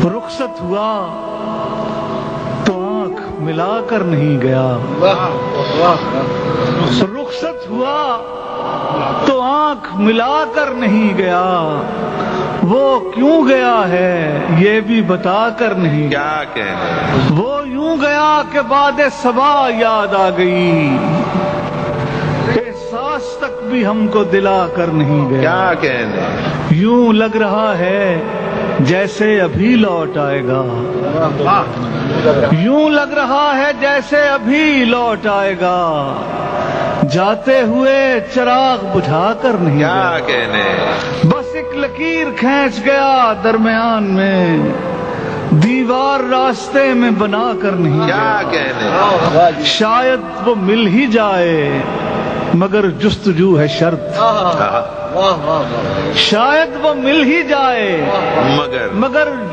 رخصت ہوا تو آنکھ ملا کر نہیں گیا، رخصت ہوا تو آنکھ ملا کر نہیں گیا، وہ کیوں گیا ہے یہ بھی بتا کر نہیں گیا، کیا کہنے، وہ یوں گیا کہ بعد صبا یاد آ گئی، احساس تک بھی ہم کو دلا کر نہیں گیا، کیا کہنے، یوں لگ رہا ہے جیسے ابھی لوٹ آئے گا، یوں لگ رہا ہے جیسے ابھی لوٹ آئے گا، جاتے ہوئے چراغ بجھا کر نہیں کیا گیا، کہنے، بس ایک لکیر کھینچ گیا درمیان میں، دیوار راستے میں بنا کر نہیں کیا گیا، کہنے، شاید وہ مل ہی جائے مگر جستجو ہے شرط، شاید وہ مل ہی جائے مگر مگر